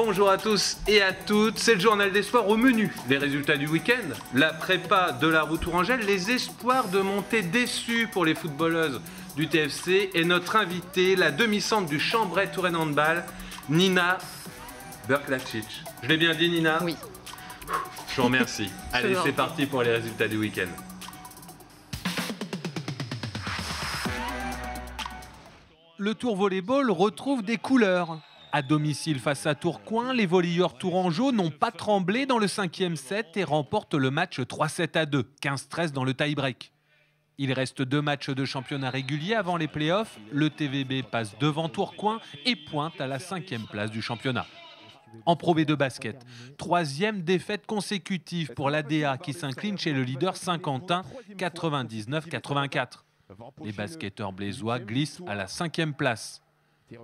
Bonjour à tous et à toutes, c'est le journal des sports. Au menu, les résultats du week-end, la prépa de la route Tourangelle, les espoirs de montée déçus pour les footballeuses du TFC et notre invitée, la demi-centre du Chambray Touraine Handball, Nina Berklacic. Je l'ai bien dit, Nina? Oui. Je vous remercie. Allez, c'est parti pour les résultats du week-end. Le Tour Volleyball retrouve des couleurs. À domicile face à Tourcoing, les volleyeurs tourangeaux n'ont pas tremblé dans le 5e set et remportent le match 3-7-2, 15-13 dans le tie-break. Il reste 2 matchs de championnat régulier avant les playoffs. Le TVB passe devant Tourcoing et pointe à la 5e place du championnat. En Pro B2 basket, 3e défaite consécutive pour l'ADA qui s'incline chez le leader Saint-Quentin, 99-84. Les basketteurs blésois glissent à la 5e place.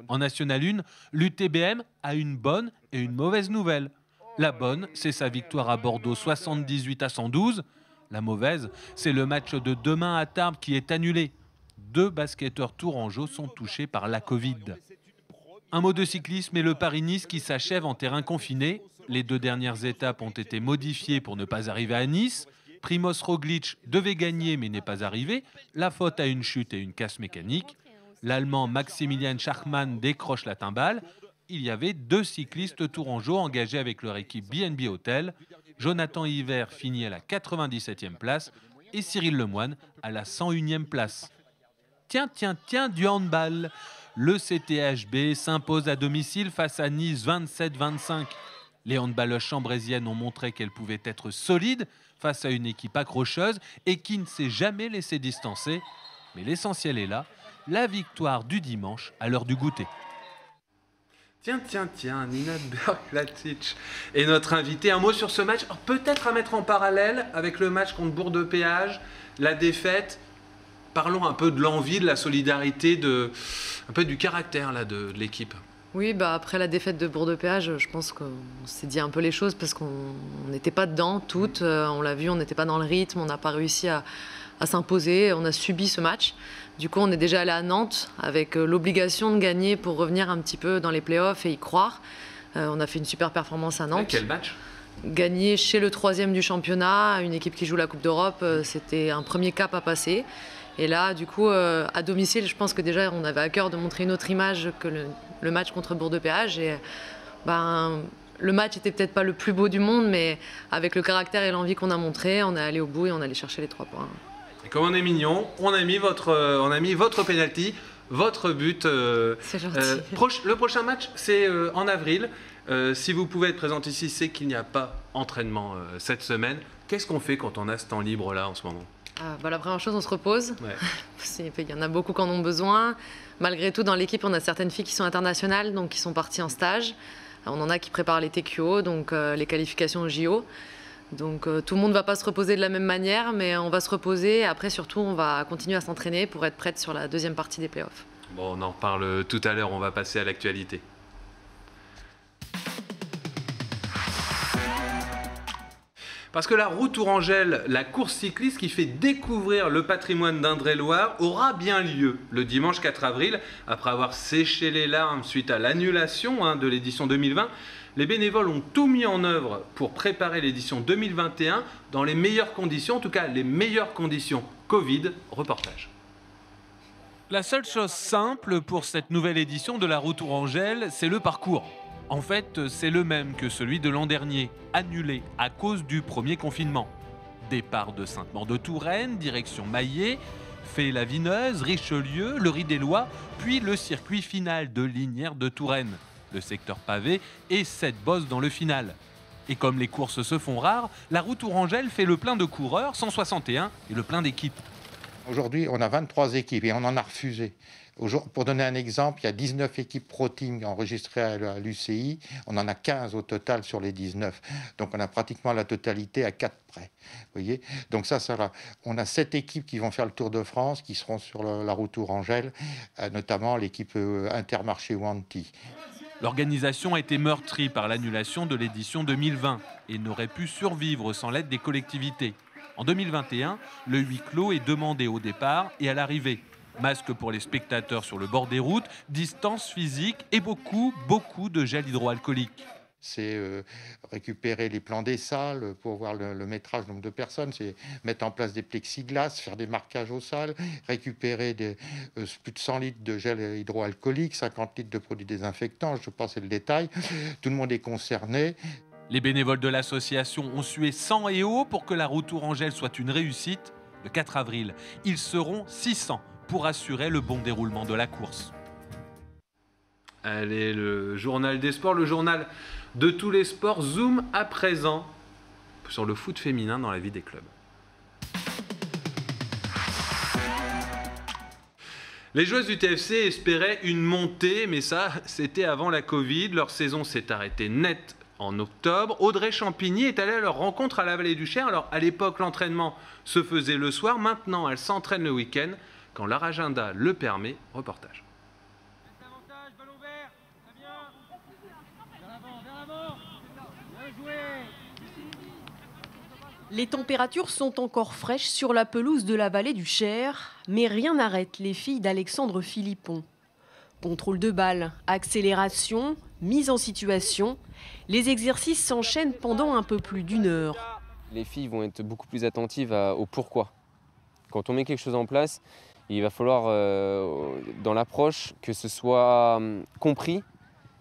En National 1, l'UTBM a une bonne et une mauvaise nouvelle. La bonne, c'est sa victoire à Bordeaux 78-112. La mauvaise, c'est le match de demain à Tarbes qui est annulé. 2 basketteurs tourangeaux sont touchés par la Covid. Un mot de cyclisme et le Paris-Nice qui s'achève en terrain confiné. Les 2 dernières étapes ont été modifiées pour ne pas arriver à Nice. Primoz Roglic devait gagner mais n'est pas arrivé. La faute à une chute et une casse mécanique. L'Allemand Maximilian Schachmann décroche la timbale. Il y avait 2 cyclistes tourangeaux engagés avec leur équipe BNB Hotel. Jonathan Hiver finit à la 97e place et Cyril Lemoine à la 101e place. Tiens, du handball. Le CTHB s'impose à domicile face à Nice 27-25. Les handballeuses chambrésiennes ont montré qu'elles pouvaient être solides face à une équipe accrocheuse et qui ne s'est jamais laissée distancer. Mais l'essentiel est là, la victoire du dimanche à l'heure du goûter. Tiens, Nina Berklacic est notre invitée. Un mot sur ce match, peut-être à mettre en parallèle avec le match contre Bourg-de-Péage, la défaite. Parlons un peu de l'envie, de la solidarité, un peu du caractère là, de l'équipe. Oui, après la défaite de Bourg-de-Péage, je pense qu'on s'est dit un peu les choses parce qu'on n'était pas dedans toutes. On l'a vu, on n'était pas dans le rythme, on n'a pas réussi à s'imposer, on a subi ce match. Du coup, on est déjà allé à Nantes avec l'obligation de gagner pour revenir un petit peu dans les playoffs et y croire. On a fait une super performance à Nantes. Et quel match? Gagner chez le 3e du championnat, une équipe qui joue la Coupe d'Europe, c'était un premier cap à passer. Et là, du coup, à domicile, je pense que déjà, on avait à cœur de montrer une autre image que le match contre Bourg-de-Péage. Et le match n'était peut-être pas le plus beau du monde, mais avec le caractère et l'envie qu'on a montré, on est allé au bout et on est allé chercher les 3 points. Et comme on est mignon, on a mis votre penalty, votre but. C'est gentil. Le prochain match, c'est en avril. Si vous pouvez être présent ici, c'est qu'il n'y a pas entraînement cette semaine. Qu'est-ce qu'on fait quand on a ce temps libre là en ce moment? La première chose, on se repose. Ouais. Il y en a beaucoup qui en ont besoin. Malgré tout, dans l'équipe, on a certaines filles qui sont internationales, donc qui sont parties en stage. On en a qui préparent les TQO, donc les qualifications au JO. Donc tout le monde ne va pas se reposer de la même manière, mais on va se reposer. Après, surtout, on va continuer à s'entraîner pour être prête sur la 2e partie des playoffs. Bon, on en reparle tout à l'heure, on va passer à l'actualité. Parce que la route Tourangelle, la course cycliste qui fait découvrir le patrimoine d'Indre-et-Loire, aura bien lieu le dimanche 4 avril. Après avoir séché les larmes suite à l'annulation de l'édition 2020, les bénévoles ont tout mis en œuvre pour préparer l'édition 2021 dans les meilleures conditions, en tout cas les meilleures conditions Covid. Reportage. La seule chose simple pour cette nouvelle édition de la route Tourangelle, c'est le parcours. En fait, c'est le même que celui de l'an dernier, annulé à cause du premier confinement. Départ de Sainte-Maure-de-Touraine, direction Maillé, Fay-la-Vineuse, Richelieu, le Ridélois, puis le circuit final de Lignières de Touraine, le secteur pavé et 7 bosses dans le final. Et comme les courses se font rares, la route Tourangelle fait le plein de coureurs, 161, et le plein d'équipes. Aujourd'hui, on a 23 équipes et on en a refusé. Pour donner un exemple, il y a 19 équipes Pro Team enregistrées à l'UCI. On en a 15 au total sur les 19. Donc on a pratiquement la totalité à 4 près. Vous voyez, donc ça va. On a 7 équipes qui vont faire le Tour de France, qui seront sur la route Tourangelle, notamment l'équipe Intermarché Wanty. L'organisation a été meurtrie par l'annulation de l'édition 2020 et n'aurait pu survivre sans l'aide des collectivités. En 2021, le huis clos est demandé au départ et à l'arrivée. Masques pour les spectateurs sur le bord des routes, distance physique et beaucoup de gel hydroalcoolique. c'est récupérer les plans des salles pour voir le métrage, nombre de personnes, c'est mettre en place des plexiglas, faire des marquages aux salles, récupérer plus de 100 litres de gel hydroalcoolique, 50 litres de produits désinfectants, je passe le détail. Tout le monde est concerné. Les bénévoles de l'association ont sué sang et eau pour que la route Tourangelle soit une réussite. Le 4 avril, ils seront 600 pour assurer le bon déroulement de la course. Allez, le journal des sports, le journal de tous les sports, zoom à présent sur le foot féminin dans la vie des clubs. Les joueuses du TFC espéraient une montée, mais ça, c'était avant la Covid. Leur saison s'est arrêtée net en octobre. Audrey Champigny est allée à leur rencontre à la Vallée du Cher. Alors, à l'époque, l'entraînement se faisait le soir. Maintenant, elle s'entraîne le week-end quand leur agenda le permet. Reportage. Les températures sont encore fraîches sur la pelouse de la Vallée du Cher, mais rien n'arrête les filles d'Alexandre Philippon. Contrôle de balle, accélération, mise en situation, les exercices s'enchaînent pendant un peu plus d'1 heure. Les filles vont être beaucoup plus attentives au pourquoi. Quand on met quelque chose en place, il va falloir, dans l'approche, que ce soit compris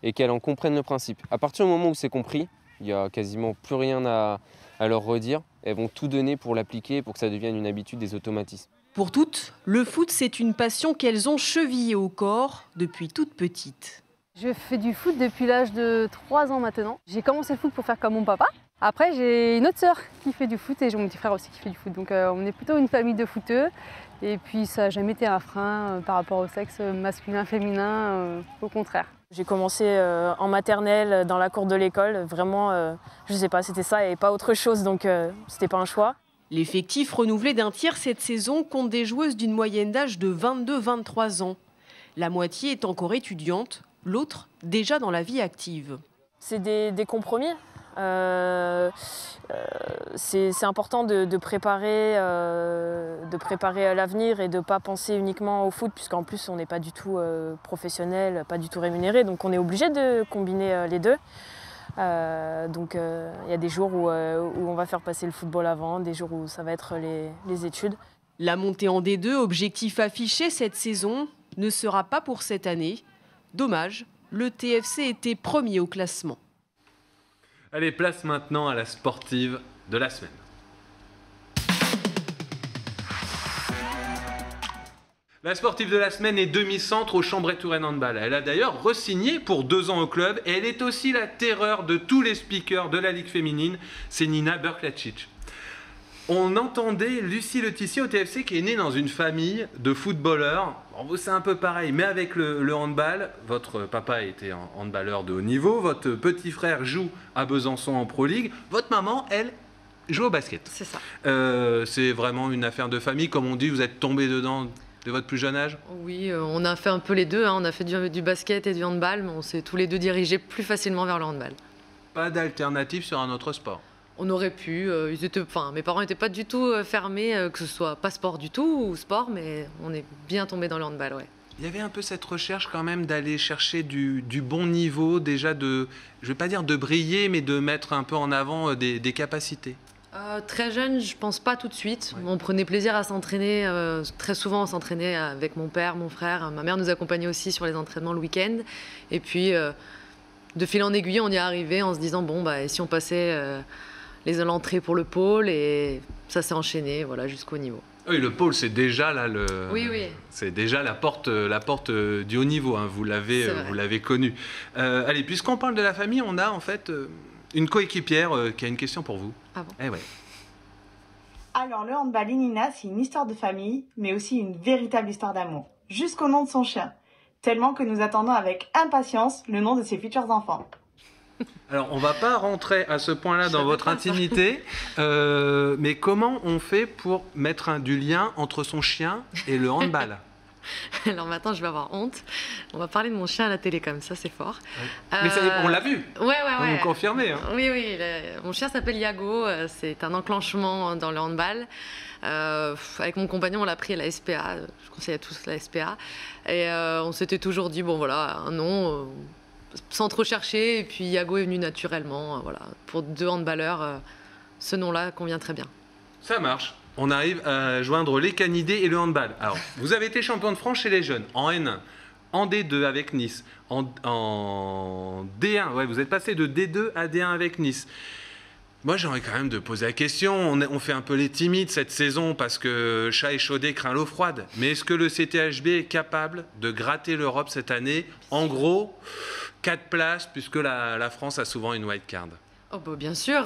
et qu'elles en comprennent le principe. À partir du moment où c'est compris, il n'y a quasiment plus rien à leur redire. Elles vont tout donner pour l'appliquer, pour que ça devienne une habitude, des automatismes. Pour toutes, le foot, c'est une passion qu'elles ont chevillée au corps depuis toute petite. Je fais du foot depuis l'âge de 3 ans maintenant. J'ai commencé le foot pour faire comme mon papa. Après, j'ai une autre sœur qui fait du foot et j'ai mon petit frère aussi qui fait du foot. Donc on est plutôt une famille de footeux. Et puis ça n'a jamais été un frein par rapport au sexe masculin, féminin, au contraire. J'ai commencé en maternelle dans la cour de l'école. Vraiment, je sais pas, c'était ça et pas autre chose, donc c'était pas un choix. L'effectif renouvelé d'1 tiers cette saison compte des joueuses d'une moyenne d'âge de 22-23 ans. La moitié est encore étudiante, l'autre déjà dans la vie active. C'est des compromis. C'est important de préparer l'avenir et de ne pas penser uniquement au foot, puisqu'en plus on n'est pas du tout professionnel, pas du tout rémunéré, donc on est obligé de combiner les deux. Donc il y a des jours où on va faire passer le football avant, des jours où ça va être les études. La montée en D2, objectif affiché cette saison, ne sera pas pour cette année. Dommage, le TFC était premier au classement. Allez, place maintenant à la sportive de la semaine. La sportive de la semaine est demi-centre au Chambray-Touraine Handball. Elle a d'ailleurs re-signé pour 2 ans au club et elle est aussi la terreur de tous les speakers de la Ligue féminine. C'est Nina Berklacic. On entendait Lucie Letissier au TFC qui est née dans une famille de footballeurs. Bon, c'est un peu pareil, mais avec le handball, votre papa était handballeur de haut niveau, votre petit frère joue à Besançon en Pro League, votre maman, elle, joue au basket. C'est ça. C'est vraiment une affaire de famille, comme on dit, vous êtes tombé dedans de votre plus jeune âge? Oui, on a fait un peu les deux, hein. On a fait du basket et du handball, mais on s'est tous les deux dirigés plus facilement vers le handball. Pas d'alternative sur un autre sport? On aurait pu, mes parents n'étaient pas du tout fermés, que ce soit pas sport du tout ou sport, mais on est bien tombé dans le handball, ouais. Il y avait un peu cette recherche quand même d'aller chercher du bon niveau, déjà je vais pas dire de briller, mais de mettre un peu en avant des capacités. Très jeune, je pense pas tout de suite. Ouais. On prenait plaisir à s'entraîner, très souvent on s'entraînait avec mon père, mon frère. Ma mère nous accompagnait aussi sur les entraînements le week-end. Et puis, de fil en aiguille, on y est arrivé en se disant, bon, et si on passait l'entrée pour le pôle, et ça s'est enchaîné, voilà, jusqu'au niveau. Oui, le pôle, c'est déjà là Oui. C'est déjà la porte du haut niveau. Hein, vous l'avez connu. Allez, puisqu'on parle de la famille, on a en fait une coéquipière qui a une question pour vous. Ah bon? Eh ouais. Alors, le handball et Nina, c'est une histoire de famille, mais aussi une véritable histoire d'amour. Jusqu'au nom de son chien. Tellement que nous attendons avec impatience le nom de ses futurs enfants. Alors, on ne va pas rentrer à ce point-là dans votre intimité, mais comment on fait pour mettre du lien entre son chien et le handball? Alors maintenant, je vais avoir honte. On va parler de mon chien à la télé, comme ça, c'est fort. Ouais. Mais on l'a vu. Ouais. Vous confirmez. Hein. Oui. Mon chien s'appelle Yago. C'est un enclenchement dans le handball. Avec mon compagnon, on l'a pris à la SPA. Je conseille à tous la SPA. Et on s'était toujours dit, bon voilà, un nom... sans trop chercher. Et puis Iago est venu naturellement. Voilà. Pour 2 handballeurs, ce nom-là convient très bien. Ça marche. On arrive à joindre les canidés et le handball. Alors, vous avez été champion de France chez les jeunes, en N1, en D2 avec Nice, en D1. Ouais, vous êtes passé de D2 à D1 avec Nice. Moi, j'ai envie quand même de poser la question. On fait un peu les timides cette saison parce que chat échaudé craint l'eau froide. Mais est-ce que le CTHB est capable de gratter l'Europe cette année? En gros, 4 places, puisque la France a souvent une wild card. Oh bah bien sûr.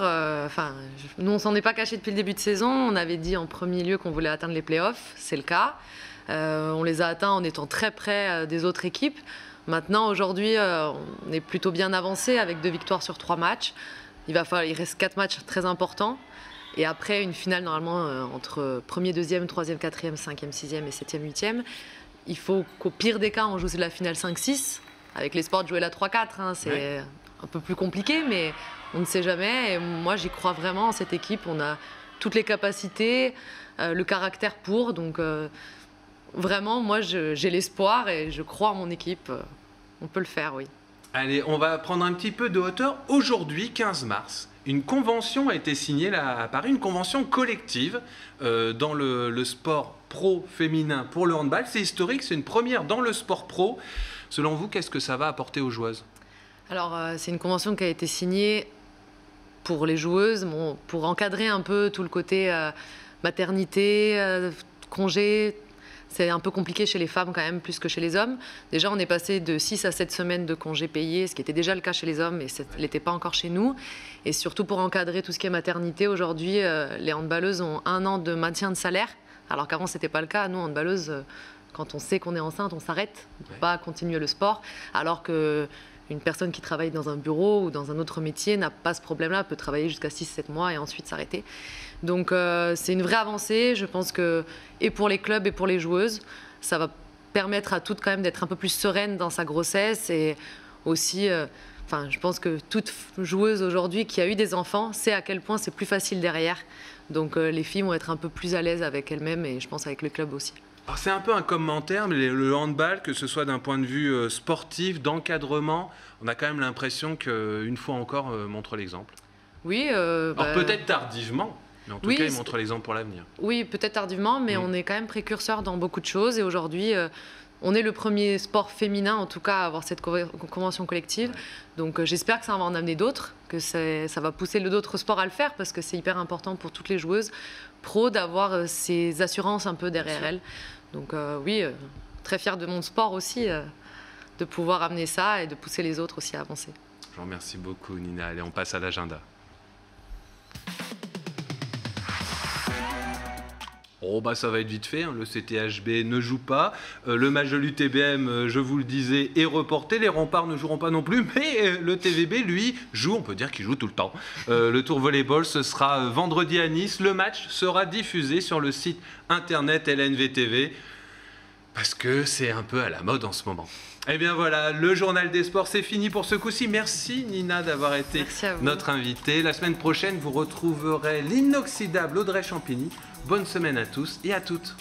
Nous, on s'en est pas caché depuis le début de saison. On avait dit en premier lieu qu'on voulait atteindre les playoffs. C'est le cas. On les a atteints en étant très près des autres équipes. Maintenant, aujourd'hui, on est plutôt bien avancé avec 2 victoires sur 3 matchs. Il reste 4 matchs très importants. Et après, une finale normalement entre 1er, 2e, 3e, 4e, 5e, 6e et 7e, 8e. Il faut qu'au pire des cas, on joue la finale 5-6, avec l'espoir de jouer la 3-4. Hein. C'est un peu plus compliqué, mais on ne sait jamais. Et moi, j'y crois vraiment en cette équipe. On a toutes les capacités, le caractère pour. Donc, vraiment, moi, j'ai l'espoir et je crois en mon équipe. On peut le faire, oui. Allez, on va prendre un petit peu de hauteur. Aujourd'hui, 15 mars, une convention a été signée là, à Paris, une convention collective dans le sport pro féminin pour le handball. C'est historique, c'est une première dans le sport pro. Selon vous, qu'est-ce que ça va apporter aux joueuses? Alors, c'est une convention qui a été signée pour les joueuses, pour encadrer un peu tout le côté maternité, congé. C'est un peu compliqué chez les femmes quand même, plus que chez les hommes. Déjà, on est passé de 6 à 7 semaines de congés payés, ce qui était déjà le cas chez les hommes, mais ce n'était pas encore chez nous. Et surtout pour encadrer tout ce qui est maternité, aujourd'hui, les handballeuses ont 1 an de maintien de salaire, alors qu'avant, ce n'était pas le cas. Nous, handballeuses, quand on sait qu'on est enceinte, on s'arrête, on ne peut pas continuer le sport, alors que une personne qui travaille dans un bureau ou dans un autre métier n'a pas ce problème-là, peut travailler jusqu'à 6-7 mois et ensuite s'arrêter. Donc c'est une vraie avancée, je pense que, et pour les clubs et pour les joueuses, ça va permettre à toutes quand même d'être un peu plus sereine dans sa grossesse et aussi, je pense que toute joueuse aujourd'hui qui a eu des enfants sait à quel point c'est plus facile derrière. Donc les filles vont être un peu plus à l'aise avec elles-mêmes et je pense avec le club aussi. C'est un peu un commentaire, mais le handball, que ce soit d'un point de vue sportif, d'encadrement, on a quand même l'impression qu'une fois encore, montre l'exemple. Oui. Alors peut-être tardivement, mais en tout cas, il montre l'exemple pour l'avenir. Oui, peut-être tardivement, mais on est quand même précurseur dans beaucoup de choses. Et aujourd'hui, on est le premier sport féminin, en tout cas, à avoir cette convention collective. Donc j'espère que ça va en amener d'autres, que ça va pousser d'autres sports à le faire, parce que c'est hyper important pour toutes les joueuses pro d'avoir ces assurances un peu derrière elles. Donc oui, très fière de mon sport aussi, de pouvoir amener ça et de pousser les autres aussi à avancer. Je vous remercie beaucoup, Nina. Allez, on passe à l'agenda. Oh bah ça va être vite fait, hein. Le CTHB ne joue pas, le match de l'UTBM, je vous le disais, est reporté, les remparts ne joueront pas non plus, mais le TVB, lui, joue, on peut dire qu'il joue tout le temps. Le tour volleyball, ce sera vendredi à Nice, le match sera diffusé sur le site internet LNVTV, parce que c'est un peu à la mode en ce moment. Eh bien voilà, le journal des sports, c'est fini pour ce coup-ci. Merci Nina d'avoir été notre invitée. La semaine prochaine, vous retrouverez l'inoxydable Audrey Champigny. Bonne semaine à tous et à toutes.